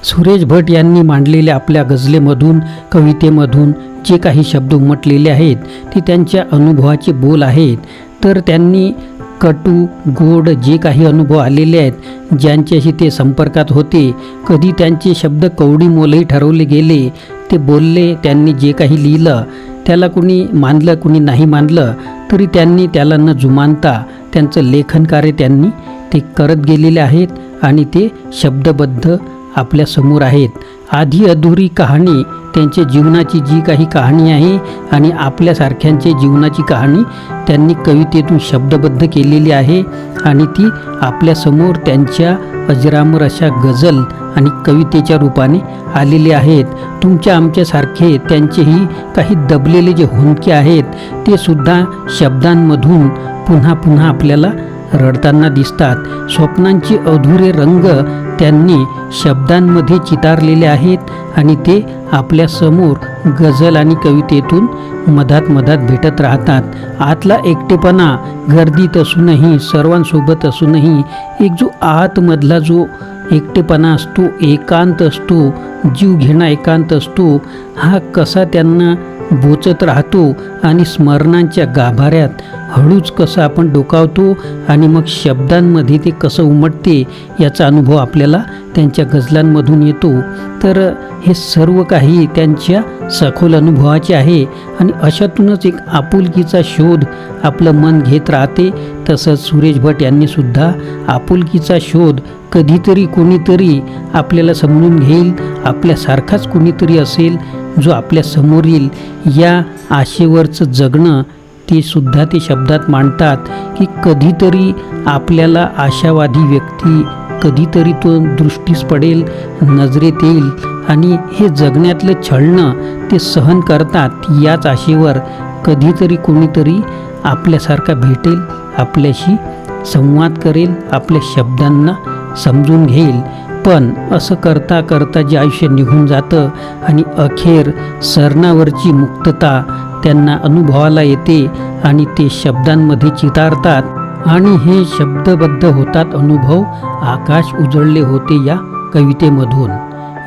सुरेश भट यांनी मांडलेल्या आपल्या गझलेमधून, कवितेमधून जे काही शब्द उमटलेले आहेत ते त्यांच्या अनुभवाचे बोल आहेत. तर त्यांनी कटू गोड जे काही अनुभव आलेले आहेत, ज्यांच्याशी ते संपर्कात होते, कधी त्यांचे शब्द कवडी मोलही ठरवले गेले, ते बोलले, त्यांनी जे काही लिहिलं त्याला कुणी मानलं कुणी नाही मानलं तरी त्यांनी त्याला न जुमानता त्यांचं लेखनकार्य त्यांनी ते करत गेलेले आहेत आणि ते शब्दबद्ध आपल्यासमोर आहेत. आधी अधुरी कहाणी त्यांच्या जीवनाची जी काही कहाणी आहे आणि आपल्यासारख्यांच्या जीवनाची कहाणी त्यांनी कवितेतून शब्दबद्ध केलेली आहे आणि ती आपल्यासमोर त्यांच्या अजरामर अशा गझल आणि कवितेच्या रूपाने आलेले आहेत. तुमच्या आमच्यासारखे त्यांचेही काही दबलेले जे हुंदके आहेत ते सुद्धा शब्दांमधून पुन्हा पुन्हा आपल्याला रडताना दिसतात. स्वप्नांचे अधुरे रंग त्यांनी शब्दांमध्ये चितारलेले आहेत आणि ते आपल्यासमोर गझल आणि कवितेतून मधात भेटत राहतात. आतला एकटेपणा गर्दीत असूनही, सर्वांसोबत असूनही, एक जो आतमधला जो एकटेपणा असतो, एकांत असतो, जीव घेणा एकांत असतो, हा कसा त्यांना बोचत राहतो आणि स्मरणांच्या गाभाऱ्यात हळूच कसं आपण डोकावतो आणि मग शब्दांमध्ये ते कसं उमटते याचा अनुभव आपल्याला त्यांच्या गझलांमधून येतो. तर हे सर्व काही त्यांच्या सखोल अनुभवाचे आहे आणि अशातूनच एक आपुलकीचा शोध आपलं मन घेत राहते. तसंच सुरेश भट यांनी सुद्धा आपुलकीचा शोध, कधीतरी कोणीतरी आपल्याला समजून घेईल, आपल्यासारखाच कोणीतरी असेल जो आपल्या समोर येईल, या आशेवरचं जगणं ते सुद्धा ते शब्दात मांडतात की कधीतरी आपल्याला आशावादी व्यक्ती कधीतरी तो दृष्टीस पडेल, नजरेत येईल आणि हे जगण्यातलं छळणं ते सहन करतात. याच आशेवर कधीतरी कोणीतरी आपल्यासारखा भेटेल, आपल्याशी संवाद करेल, आपल्या शब्दांना समजून घेईल. पण असं करता करता जे आयुष्य निघून जातं आणि अखेर सरणावरची मुक्तता त्यांना अनुभवाला येते आणि ते शब्दांमध्ये चितारतात आणि हे शब्दबद्ध होतात अनुभव. आकाश उजळले होते या कवितेमधून.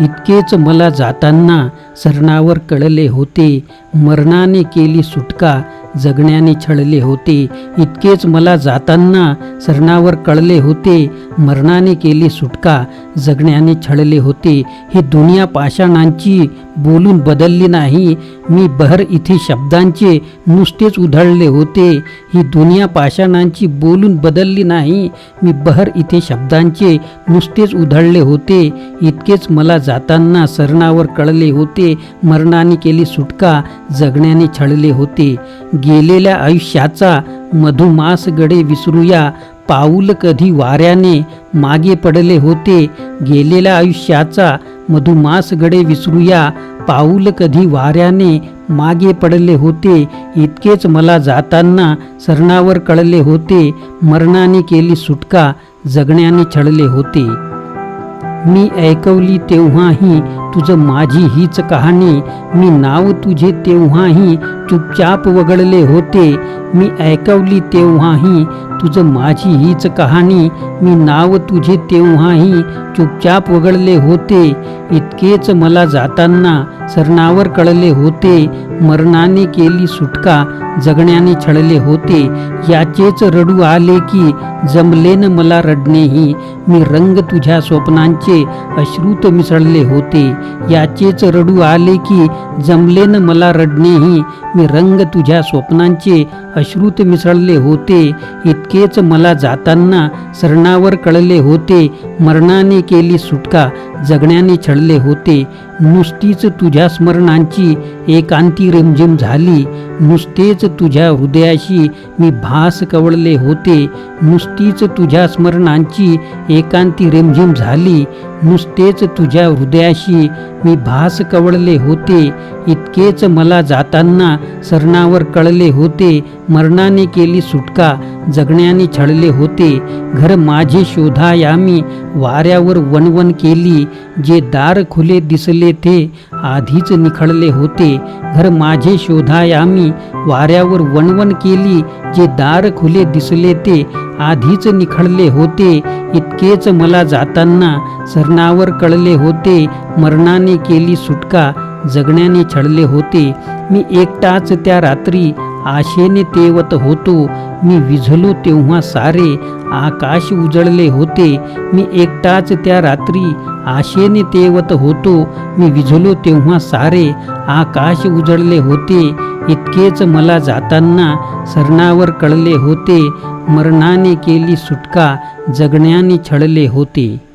इतकेच मला जाताना सरणावर कळले होते, मरणाने केली सुटका, जगण्याने छळले होते. इतकेच मला जाताना सरणावर कळले होते, मरणाने केली सुटका, जगण्याने छळले होते. ही दुनिया पाषाणांची बोलून बदलली नाही, मी बहर इथे शब्दांचे नुसतेच उधळले होते. ही दुनिया पाषाणांची बोलून बदलली नाही, मी बहर इथे शब्दांचे नुसतेच उधळले होते. इतकेच मला जाताना सरणावर कळले होते, मरणाने केली सुटका, जगण्याने छळले होते. गेलेल्या आयुष्याचा मधुमास गडे विसरूया, पाऊल कधी वाऱ्याने मागे पडले होते. गेलेल्या आयुष्याचा मधुमास गडे विसरूया, पाऊल कधी वाऱ्याने मागे पडले होते. इतकेच मला जाताना सरणावर कळले होते, मरणाने केली सुटका, जगण्याने छळले होते. मी ऐकवली तेव्हाही तुझं माझी हीच कहाणी, मी नाव तुझे तेव्हाही चुपचाप वगळले होते. मी ऐकवली तेव्हाही तुझं माझी हीच कहाणी, मी नाव तुझे तेव्हाही चुपचाप वगळले होते. इतकेच मला जाताना सरणावर कळले होते, मरणाने केली सुटका, जगण्याने छळले होते. याचेच रडू आले की जमलेन मला रडणेही, मी रंग तुझ्या स्वप्नांचे अश्रूत मिसळले होते. याचेच रडू आले की जमलेन मला रडणेही, मी रंग तुझ्या स्वप्नांचे अश्रूत मिसळले होते. इतकेच मला जाताना सरणावर कळले होते, मरणाने केली सुटका, जगण्याने छळले होते. नुसतीच तुझ्या स्मरणांची एकांती रिमझिम झाली, नुसतेच तुझ्या हृदयाशी मी भास कवळले होते. नुसतीच तुझ्या स्मरणांची एकांती रिमझिम झाली, नुसतेच तुझ्या हृदयाशी मी भास कवळले होते. इतकेच मला जाताना सरणावर कळले होते, मरणाने केली सुटका, जगण्याने छळले होते. घर माझे शोधाया मी वाऱ्यावर वणवण केली, जे दार खुले दिसले ते आधीच निखळले होते. घर माझे शोधाया मी वाऱ्यावर वणवण केली. जे दार खुले दिसले ते आधीच निखळले होते. इतकेच मला जाताना सरणावर कळले होते. मरणाने केली सुटका, जगण्याने छळले होते. मी एकटाच त्या रात्री आशेने तेवत होतो. मी विझलो तेव्हा सारे आकाश उजळले होते. मी एकटाच त्या रात्री आशेने तेवत होतो. मी विझलो तेव्हा सारे आकाश उजळले होते. इतकेच मला जाताना सरणावर कळले होते. मरणाने केली सुटका, जगण्याने छळले होते.